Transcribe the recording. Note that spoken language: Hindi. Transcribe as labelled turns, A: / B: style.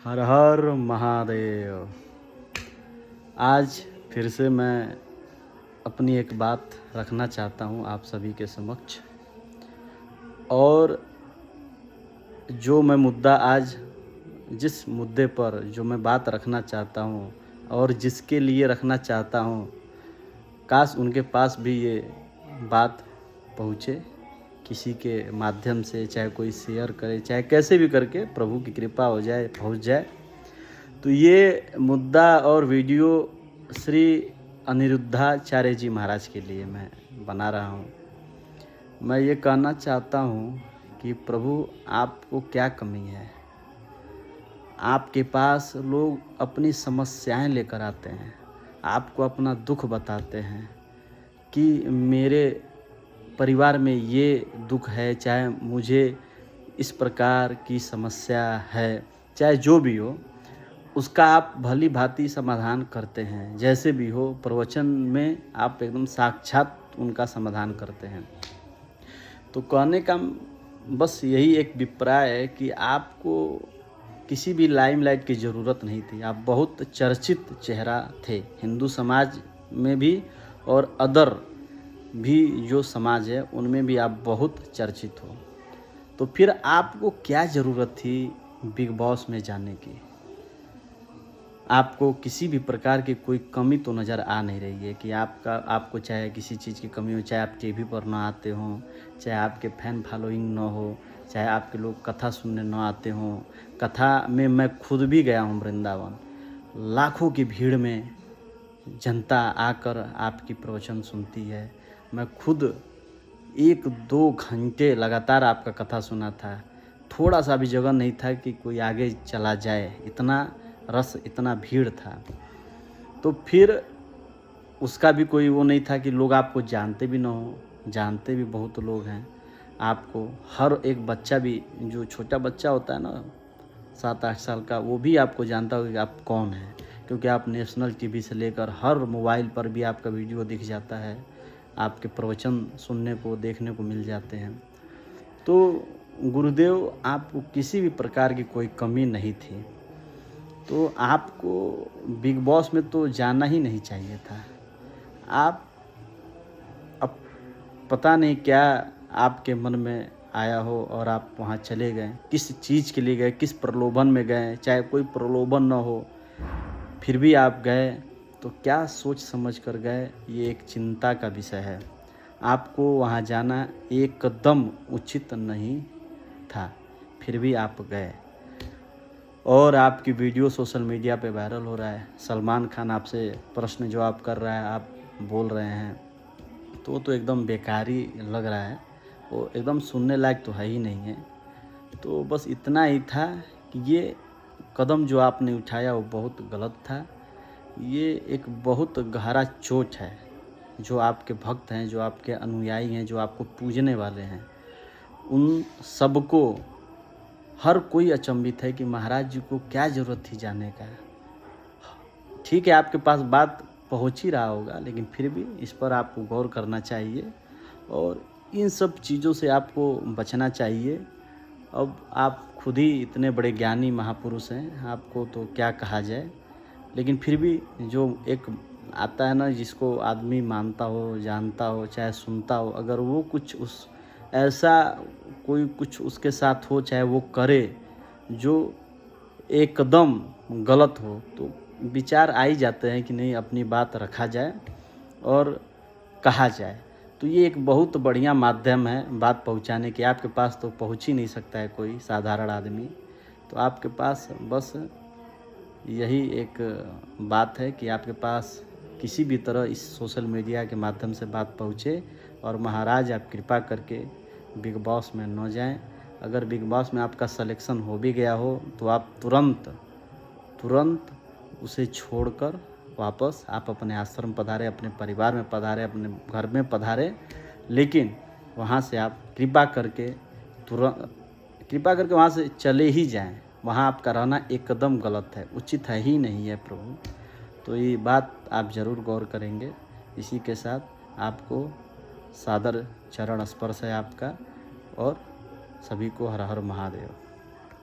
A: हर हर महादेव। आज फिर से मैं अपनी एक बात रखना चाहता हूँ आप सभी के समक्ष। और जो मैं मुद्दा आज जिस मुद्दे पर जो मैं बात रखना चाहता हूँ और जिसके लिए रखना चाहता हूँ, काश उनके पास भी ये बात पहुँचे किसी के माध्यम से, चाहे कोई शेयर करे, चाहे कैसे भी करके प्रभु की कृपा हो जाए, पहुँच जाए। तो ये मुद्दा और वीडियो श्री अनिरुद्धाचार्य जी महाराज के लिए मैं बना रहा हूँ। मैं ये कहना चाहता हूँ कि प्रभु आपको क्या कमी है। आपके पास लोग अपनी समस्याएं लेकर आते हैं, आपको अपना दुख बताते हैं कि मेरे परिवार में ये दुख है, चाहे मुझे इस प्रकार की समस्या है, चाहे जो भी हो उसका आप भली भांति समाधान करते हैं। जैसे भी हो प्रवचन में आप एकदम साक्षात उनका समाधान करते हैं। तो कहने का बस यही एक अभिप्राय है कि आपको किसी भी लाइमलाइट की ज़रूरत नहीं थी। आप बहुत चर्चित चेहरा थे हिंदू समाज में भी, और अदर भी जो समाज है उनमें भी आप बहुत चर्चित हो। तो फिर आपको क्या ज़रूरत थी बिग बॉस में जाने की। आपको किसी भी प्रकार की कोई कमी तो नज़र आ नहीं रही है कि आपको चाहे किसी चीज़ की कमी हो, चाहे आप टीवी पर ना आते हों, चाहे आपके फैन फॉलोइंग ना हो, चाहे आपके लोग कथा सुनने ना आते हों। कथा में मैं खुद भी गया हूँ वृंदावन, लाखों की भीड़ में जनता आकर आपकी प्रवचन सुनती है। मैं खुद 1-2 घंटे लगातार आपका कथा सुना था। थोड़ा सा भी जगह नहीं था कि कोई आगे चला जाए, इतना रस, इतना भीड़ था। तो फिर उसका भी कोई वो नहीं था कि लोग आपको जानते भी ना हो। जानते भी बहुत लोग हैं आपको। हर एक बच्चा भी, जो छोटा बच्चा होता है ना 7-8 साल का, वो भी आपको जानता हो कि आप कौन हैं, क्योंकि आप नेशनल टीवी से लेकर हर मोबाइल पर भी आपका वीडियो दिख जाता है, आपके प्रवचन सुनने को, देखने को मिल जाते हैं। तो गुरुदेव, आपको किसी भी प्रकार की कोई कमी नहीं थी। तो आपको बिग बॉस में तो जाना ही नहीं चाहिए था। आप अब पता नहीं क्या आपके मन में आया हो और आप वहाँ चले गए। किस चीज़ के लिए गए, किस प्रलोभन में गए, चाहे कोई प्रलोभन न हो फिर भी आप गए, तो क्या सोच समझ कर गए, ये एक चिंता का विषय है। आपको वहाँ जाना एकदम उचित नहीं था, फिर भी आप गए। और आपकी वीडियो सोशल मीडिया पे वायरल हो रहा है। सलमान खान आपसे प्रश्न जवाब कर रहा है, आप बोल रहे हैं, तो वो तो एकदम बेकार ही लग रहा है। वो एकदम सुनने लायक तो है ही नहीं है। तो बस इतना ही था कि ये कदम जो आपने उठाया वो बहुत गलत था। ये एक बहुत गहरा चोट है। जो आपके भक्त हैं, जो आपके अनुयायी हैं, जो आपको पूजने वाले हैं, उन सबको, हर कोई अचंभित है कि महाराज जी को क्या ज़रूरत थी जाने का। ठीक है, आपके पास बात पहुंच ही रहा होगा, लेकिन फिर भी इस पर आपको गौर करना चाहिए और इन सब चीज़ों से आपको बचना चाहिए। अब आप खुद ही इतने बड़े ज्ञानी महापुरुष हैं, आपको तो क्या कहा जाए। लेकिन फिर भी जो एक आता है ना, जिसको आदमी मानता हो, जानता हो, चाहे सुनता हो, अगर वो कुछ उस ऐसा कोई कुछ उसके साथ हो, चाहे वो करे जो एकदम गलत हो, तो विचार आ ही जाते हैं कि नहीं, अपनी बात रखा जाए और कहा जाए। तो ये एक बहुत बढ़िया माध्यम है बात पहुंचाने की। आपके पास तो पहुंच ही नहीं सकता है कोई साधारण आदमी। तो आपके पास बस यही एक बात है कि आपके पास किसी भी तरह इस सोशल मीडिया के माध्यम से बात पहुँचे। और महाराज, आप कृपा करके बिग बॉस में न जाएं। अगर बिग बॉस में आपका सिलेक्शन हो भी गया हो तो आप तुरंत उसे छोड़कर वापस आप अपने आश्रम पधारें, अपने परिवार में पधारें, अपने घर में पधारें। लेकिन वहाँ से आप कृपा करके वहाँ से चले ही जाएं। वहाँ आपका रहना एकदम गलत है, उचित है ही नहीं है प्रभु। तो ये बात आप ज़रूर गौर करेंगे। इसी के साथ आपको सादर चरण स्पर्श है आपका, और सभी को हर हर महादेव।